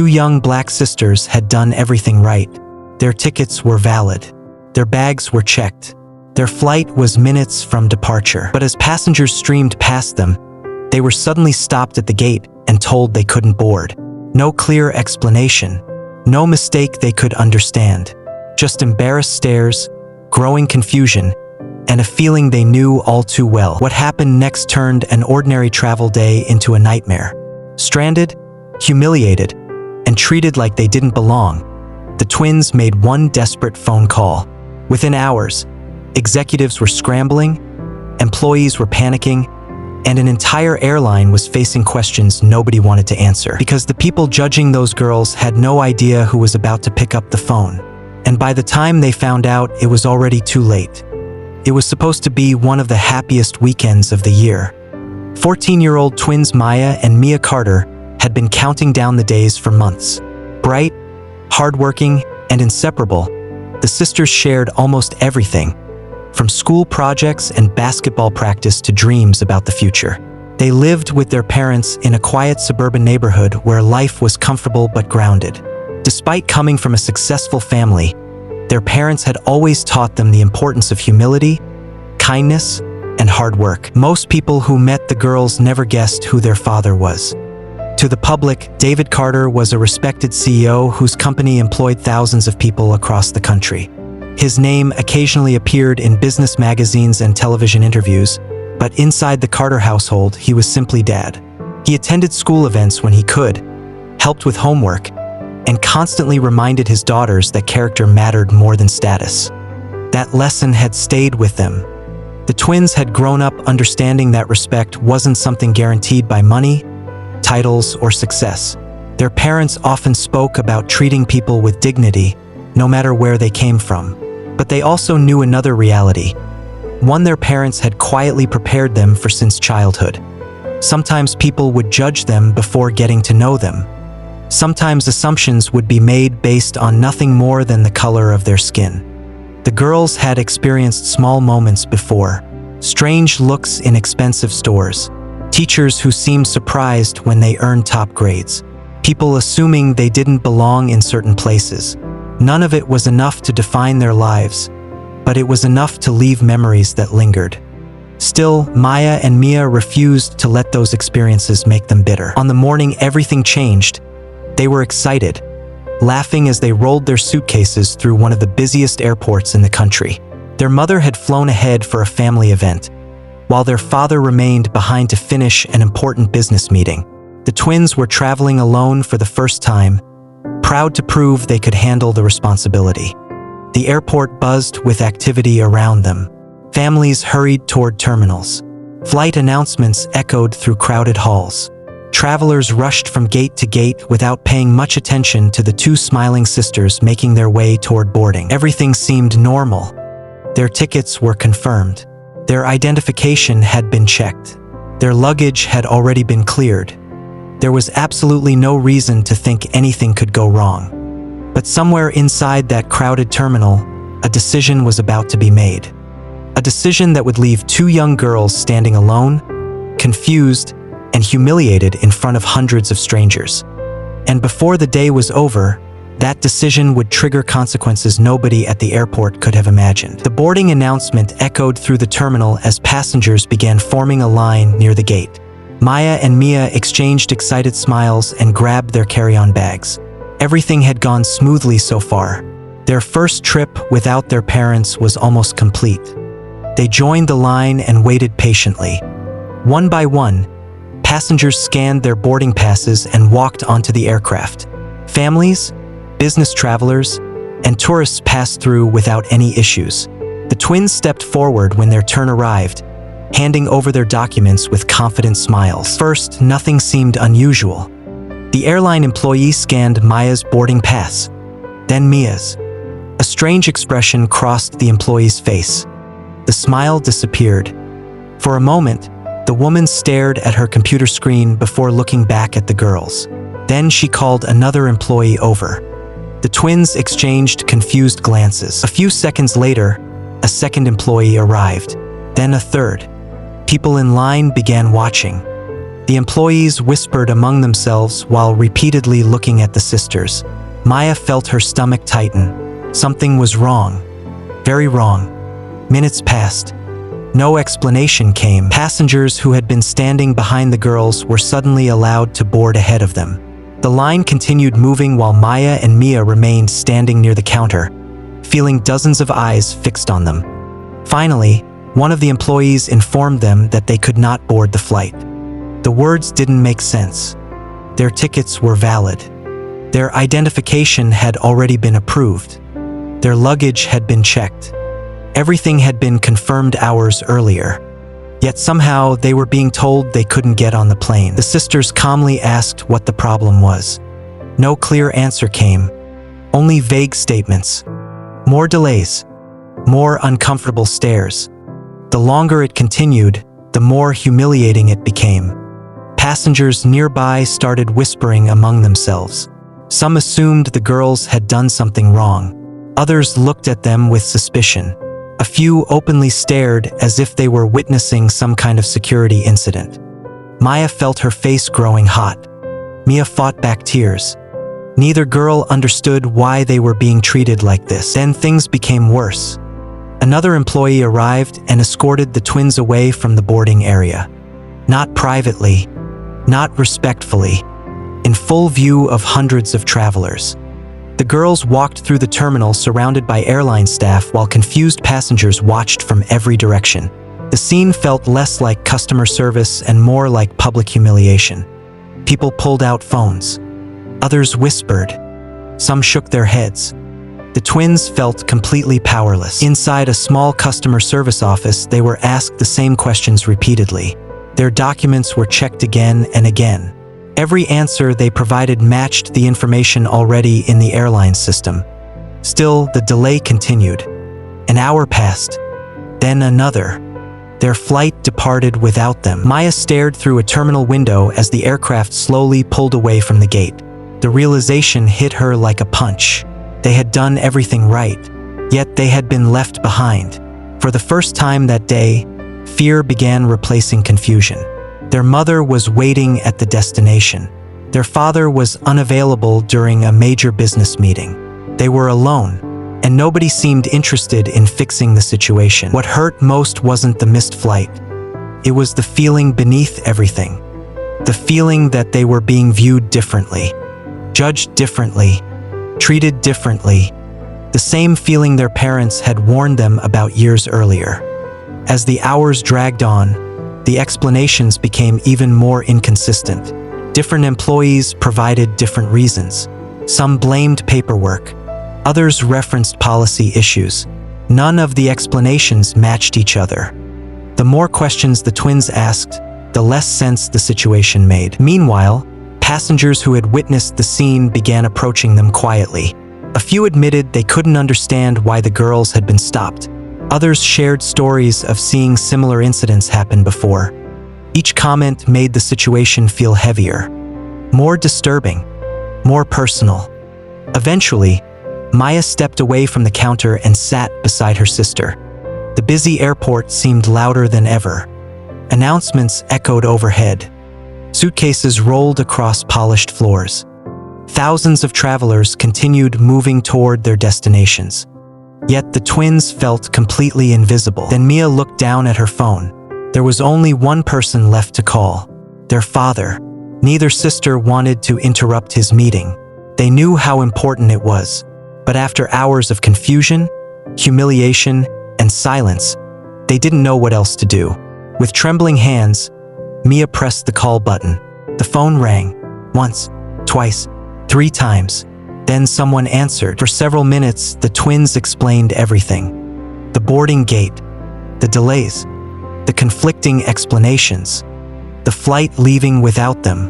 two young black sisters had done everything right. Their tickets were valid. Their bags were checked. Their flight was minutes from departure. But as passengers streamed past them, they were suddenly stopped at the gate and told they couldn't board. No clear explanation. No mistake they could understand. Just embarrassed stares, growing confusion, and a feeling they knew all too well. What happened next turned an ordinary travel day into a nightmare. Stranded, humiliated, and treated like they didn't belong, the twins made one desperate phone call. Within hours, executives were scrambling, employees were panicking, and an entire airline was facing questions nobody wanted to answer. Because the people judging those girls had no idea who was about to pick up the phone. And by the time they found out, it was already too late. It was supposed to be one of the happiest weekends of the year. 14-year-old twins Maya and Mia Carter had been counting down the days for months. Bright, hardworking, and inseparable, the sisters shared almost everything, from school projects and basketball practice to dreams about the future. They lived with their parents in a quiet suburban neighborhood where life was comfortable but grounded. Despite coming from a successful family, their parents had always taught them the importance of humility, kindness, and hard work. Most people who met the girls never guessed who their father was. To the public, David Carter was a respected CEO whose company employed thousands of people across the country. His name occasionally appeared in business magazines and television interviews, but inside the Carter household, he was simply Dad. He attended school events when he could, helped with homework, and constantly reminded his daughters that character mattered more than status. That lesson had stayed with them. The twins had grown up understanding that respect wasn't something guaranteed by money, titles, or success. Their parents often spoke about treating people with dignity, no matter where they came from. But they also knew another reality, one their parents had quietly prepared them for since childhood. Sometimes people would judge them before getting to know them. Sometimes assumptions would be made based on nothing more than the color of their skin. The girls had experienced small moments before, strange looks in expensive stores, teachers who seemed surprised when they earned top grades, people assuming they didn't belong in certain places. None of it was enough to define their lives, but it was enough to leave memories that lingered. Still, Maya and Mia refused to let those experiences make them bitter. On the morning everything changed, they were excited, laughing as they rolled their suitcases through one of the busiest airports in the country. Their mother had flown ahead for a family event, while their father remained behind to finish an important business meeting. The twins were traveling alone for the first time, proud to prove they could handle the responsibility. The airport buzzed with activity around them. Families hurried toward terminals. Flight announcements echoed through crowded halls. Travelers rushed from gate to gate without paying much attention to the two smiling sisters making their way toward boarding. Everything seemed normal. Their tickets were confirmed. Their identification had been checked. Their luggage had already been cleared. There was absolutely no reason to think anything could go wrong. But somewhere inside that crowded terminal, a decision was about to be made. A decision that would leave two young girls standing alone, confused, and humiliated in front of hundreds of strangers. And before the day was over, that decision would trigger consequences nobody at the airport could have imagined. The boarding announcement echoed through the terminal as passengers began forming a line near the gate. Maya and Mia exchanged excited smiles and grabbed their carry-on bags. Everything had gone smoothly so far. Their first trip without their parents was almost complete. They joined the line and waited patiently. One by one, passengers scanned their boarding passes and walked onto the aircraft. Families, business travelers, and tourists passed through without any issues. The twins stepped forward when their turn arrived, handing over their documents with confident smiles. First, nothing seemed unusual. The airline employee scanned Maya's boarding pass, then Mia's. A strange expression crossed the employee's face. The smile disappeared. For a moment, the woman stared at her computer screen before looking back at the girls. Then she called another employee over. The twins exchanged confused glances. A few seconds later, a second employee arrived, then a third. People in line began watching. The employees whispered among themselves while repeatedly looking at the sisters. Maya felt her stomach tighten. Something was wrong. Very wrong. Minutes passed. No explanation came. Passengers who had been standing behind the girls were suddenly allowed to board ahead of them. The line continued moving while Maya and Mia remained standing near the counter, feeling dozens of eyes fixed on them. Finally, one of the employees informed them that they could not board the flight. The words didn't make sense. Their tickets were valid. Their identification had already been approved. Their luggage had been checked. Everything had been confirmed hours earlier. Yet somehow they were being told they couldn't get on the plane. The sisters calmly asked what the problem was. No clear answer came. Only vague statements. More delays. More uncomfortable stares. The longer it continued, the more humiliating it became. Passengers nearby started whispering among themselves. Some assumed the girls had done something wrong. Others looked at them with suspicion. A few openly stared as if they were witnessing some kind of security incident. Maya felt her face growing hot. Mia fought back tears. Neither girl understood why they were being treated like this. Then things became worse. Another employee arrived and escorted the twins away from the boarding area. Not privately, not respectfully, in full view of hundreds of travelers. The girls walked through the terminal surrounded by airline staff while confused passengers watched from every direction. The scene felt less like customer service and more like public humiliation. People pulled out phones. Others whispered. Some shook their heads. The twins felt completely powerless. Inside a small customer service office, they were asked the same questions repeatedly. Their documents were checked again and again. Every answer they provided matched the information already in the airline system. Still, the delay continued. An hour passed, then another. Their flight departed without them. Maya stared through a terminal window as the aircraft slowly pulled away from the gate. The realization hit her like a punch. They had done everything right, yet they had been left behind. For the first time that day, fear began replacing confusion. Their mother was waiting at the destination. Their father was unavailable during a major business meeting. They were alone, and nobody seemed interested in fixing the situation. What hurt most wasn't the missed flight. It was the feeling beneath everything. The feeling that they were being viewed differently, judged differently, treated differently. The same feeling their parents had warned them about years earlier. As the hours dragged on, the explanations became even more inconsistent. Different employees provided different reasons. Some blamed paperwork. Others referenced policy issues. None of the explanations matched each other. The more questions the twins asked, the less sense the situation made. Meanwhile, passengers who had witnessed the scene began approaching them quietly. A few admitted they couldn't understand why the girls had been stopped. Others shared stories of seeing similar incidents happen before. Each comment made the situation feel heavier, more disturbing, more personal. Eventually, Maya stepped away from the counter and sat beside her sister. The busy airport seemed louder than ever. Announcements echoed overhead. Suitcases rolled across polished floors. Thousands of travelers continued moving toward their destinations. Yet the twins felt completely invisible. Then Mia looked down at her phone. There was only one person left to call, their father. Neither sister wanted to interrupt his meeting. They knew how important it was. But after hours of confusion, humiliation, and silence, they didn't know what else to do. With trembling hands, Mia pressed the call button. The phone rang. Once, twice, 3 times. Then someone answered. For several minutes, the twins explained everything. The boarding gate, the delays, the conflicting explanations, the flight leaving without them,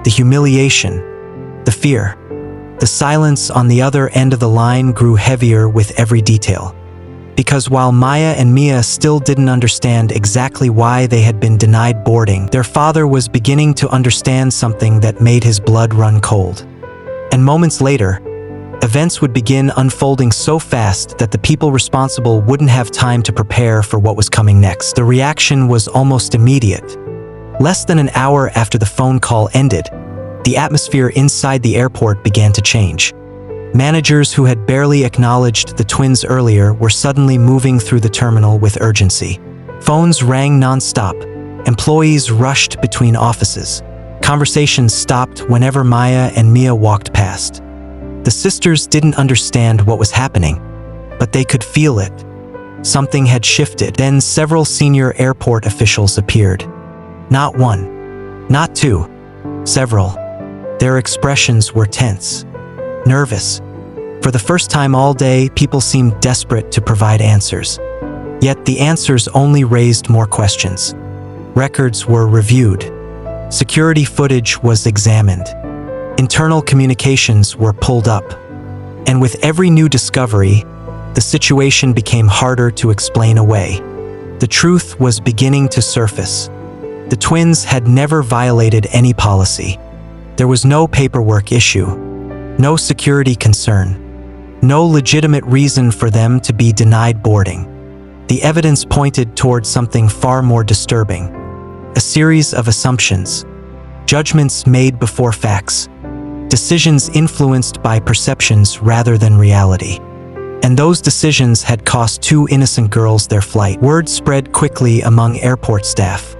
the humiliation, the fear. The silence on the other end of the line grew heavier with every detail. Because while Maya and Mia still didn't understand exactly why they had been denied boarding, their father was beginning to understand something that made his blood run cold. And moments later, events would begin unfolding so fast that the people responsible wouldn't have time to prepare for what was coming next. The reaction was almost immediate. Less than an hour after the phone call ended, the atmosphere inside the airport began to change. Managers who had barely acknowledged the twins earlier were suddenly moving through the terminal with urgency. Phones rang non-stop. Employees rushed between offices. Conversations stopped whenever Maya and Mia walked past. The sisters didn't understand what was happening, but they could feel it. Something had shifted. Then several senior airport officials appeared. Not one, not two, several. Their expressions were tense, nervous. For the first time all day, people seemed desperate to provide answers. Yet the answers only raised more questions. Records were reviewed. Security footage was examined. Internal communications were pulled up. And with every new discovery, the situation became harder to explain away. The truth was beginning to surface. The twins had never violated any policy. There was no paperwork issue, no security concern, no legitimate reason for them to be denied boarding. The evidence pointed toward something far more disturbing. A series of assumptions, judgments made before facts, decisions influenced by perceptions rather than reality. And those decisions had cost two innocent girls their flight. Word spread quickly among airport staff.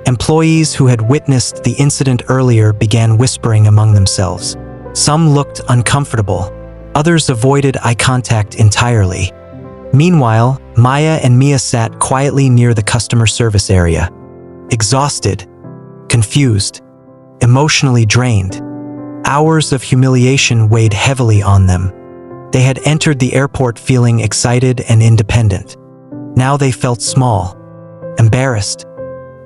Employees who had witnessed the incident earlier began whispering among themselves. Some looked uncomfortable. Others avoided eye contact entirely. Meanwhile, Maya and Mia sat quietly near the customer service area. Exhausted, confused, emotionally drained. Hours of humiliation weighed heavily on them. They had entered the airport feeling excited and independent. Now they felt small, embarrassed,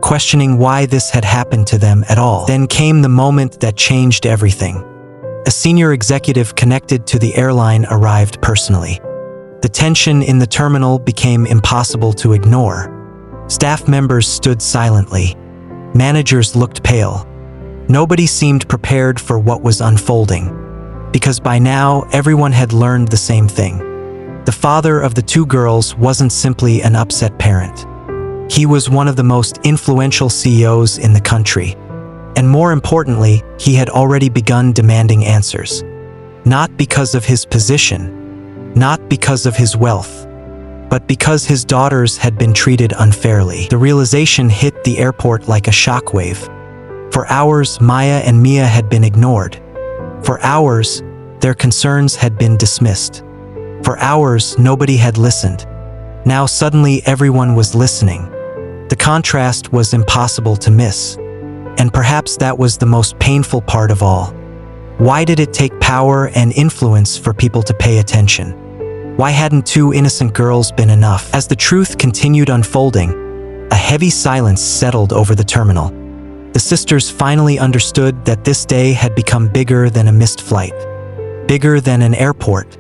questioning why this had happened to them at all. Then came the moment that changed everything. A senior executive connected to the airline arrived personally. The tension in the terminal became impossible to ignore. Staff members stood silently. Managers looked pale. Nobody seemed prepared for what was unfolding. Because by now, everyone had learned the same thing. The father of the two girls wasn't simply an upset parent. He was one of the most influential CEOs in the country. And more importantly, he had already begun demanding answers. Not because of his position, not because of his wealth, but because his daughters had been treated unfairly. The realization hit the airport like a shockwave. For hours, Maya and Mia had been ignored. For hours, their concerns had been dismissed. For hours, nobody had listened. Now suddenly everyone was listening. The contrast was impossible to miss. And perhaps that was the most painful part of all. Why did it take power and influence for people to pay attention? Why hadn't two innocent girls been enough? As the truth continued unfolding, a heavy silence settled over the terminal. The sisters finally understood that this day had become bigger than a missed flight, bigger than an airport,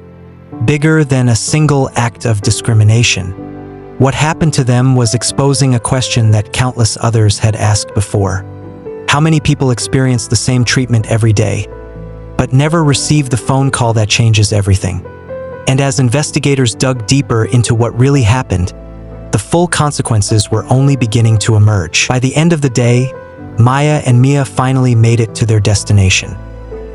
bigger than a single act of discrimination. What happened to them was exposing a question that countless others had asked before. How many people experience the same treatment every day, but never receive the phone call that changes everything? And as investigators dug deeper into what really happened, the full consequences were only beginning to emerge. By the end of the day, Maya and Mia finally made it to their destination.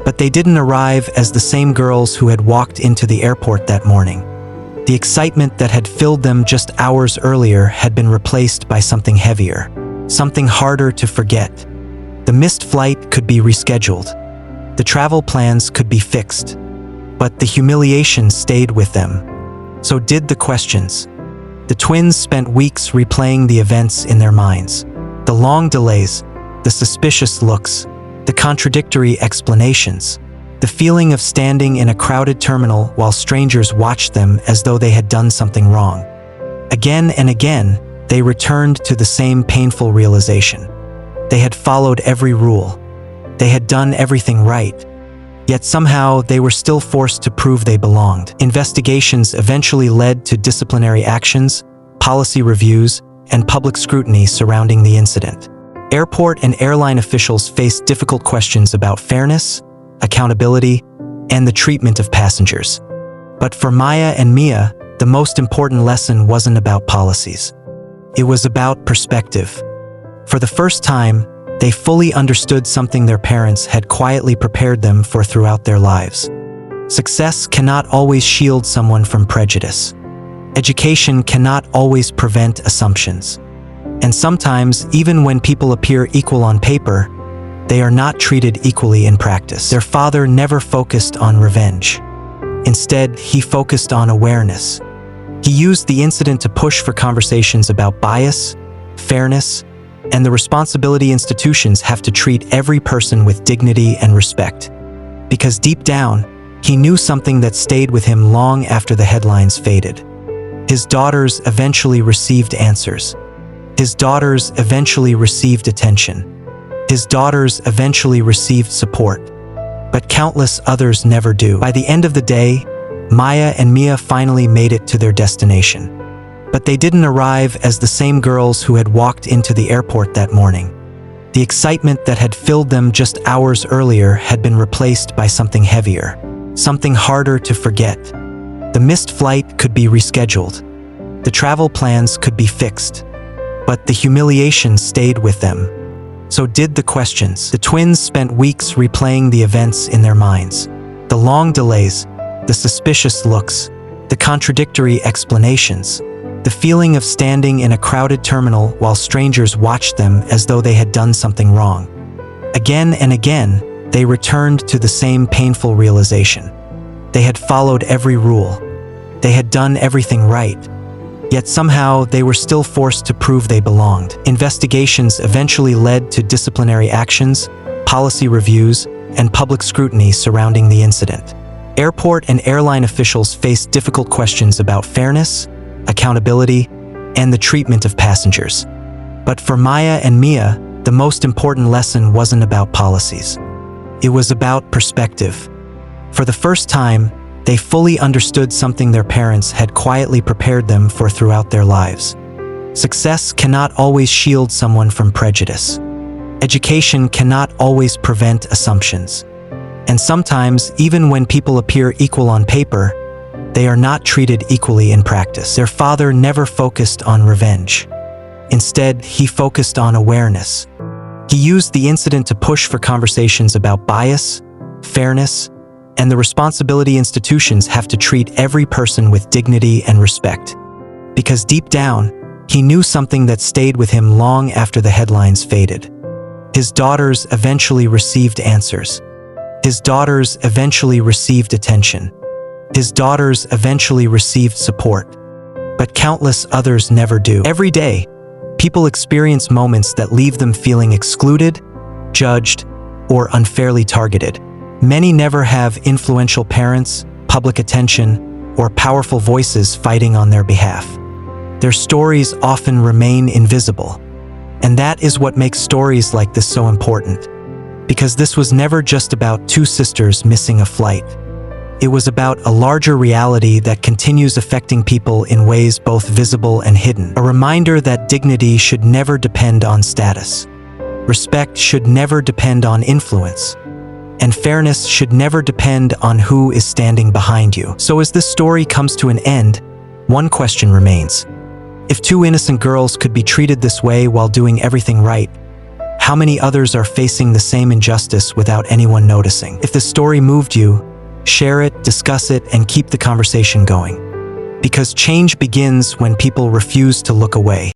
But they didn't arrive as the same girls who had walked into the airport that morning. The excitement that had filled them just hours earlier had been replaced by something heavier, something harder to forget. The missed flight could be rescheduled. The travel plans could be fixed. But the humiliation stayed with them. So did the questions. The twins spent weeks replaying the events in their minds. The long delays, the suspicious looks, the contradictory explanations, the feeling of standing in a crowded terminal while strangers watched them as though they had done something wrong. Again and again, they returned to the same painful realization. They had followed every rule. They had done everything right. Yet somehow they were still forced to prove they belonged. Investigations eventually led to disciplinary actions, policy reviews, and public scrutiny surrounding the incident. Airport and airline officials faced difficult questions about fairness, accountability, and the treatment of passengers. But for Maya and Mia, the most important lesson wasn't about policies. It was about perspective. For the first time, they fully understood something their parents had quietly prepared them for throughout their lives. Success cannot always shield someone from prejudice. Education cannot always prevent assumptions. And sometimes, even when people appear equal on paper, they are not treated equally in practice. Their father never focused on revenge. Instead, he focused on awareness. He used the incident to push for conversations about bias, fairness, and the responsibility institutions have to treat every person with dignity and respect. Because deep down, he knew something that stayed with him long after the headlines faded. His daughters eventually received answers. His daughters eventually received attention. His daughters eventually received support. But countless others never do. By the end of the day, Maya and Mia finally made it to their destination. But they didn't arrive as the same girls who had walked into the airport that morning. The excitement that had filled them just hours earlier had been replaced by something heavier, something harder to forget. The missed flight could be rescheduled. The travel plans could be fixed. But the humiliation stayed with them. So did the questions. The twins spent weeks replaying the events in their minds. The long delays, the suspicious looks, the contradictory explanations, the feeling of standing in a crowded terminal while strangers watched them as though they had done something wrong. Again and again, they returned to the same painful realization. They had followed every rule. They had done everything right. Yet somehow they were still forced to prove they belonged. Investigations eventually led to disciplinary actions, policy reviews, and public scrutiny surrounding the incident. Airport and airline officials faced difficult questions about fairness, accountability, and the treatment of passengers. But for Maya and Mia, the most important lesson wasn't about policies. It was about perspective. For the first time, they fully understood something their parents had quietly prepared them for throughout their lives. Success cannot always shield someone from prejudice. Education cannot always prevent assumptions. And sometimes, even when people appear equal on paper, they are not treated equally in practice. Their father never focused on revenge. Instead, he focused on awareness. He used the incident to push for conversations about bias, fairness, and the responsibility institutions have to treat every person with dignity and respect. Because deep down, he knew something that stayed with him long after the headlines faded. His daughters eventually received answers. His daughters eventually received attention. His daughters eventually received support. But countless others never do. Every day, people experience moments that leave them feeling excluded, judged, or unfairly targeted. Many never have influential parents, public attention, or powerful voices fighting on their behalf. Their stories often remain invisible. And that is what makes stories like this so important. Because this was never just about two sisters missing a flight. It was about a larger reality that continues affecting people in ways both visible and hidden. A reminder that dignity should never depend on status. Respect should never depend on influence. And fairness should never depend on who is standing behind you. So as this story comes to an end, one question remains. If two innocent girls could be treated this way while doing everything right, how many others are facing the same injustice without anyone noticing? If the story moved you, share it, discuss it, and keep the conversation going. Because change begins when people refuse to look away.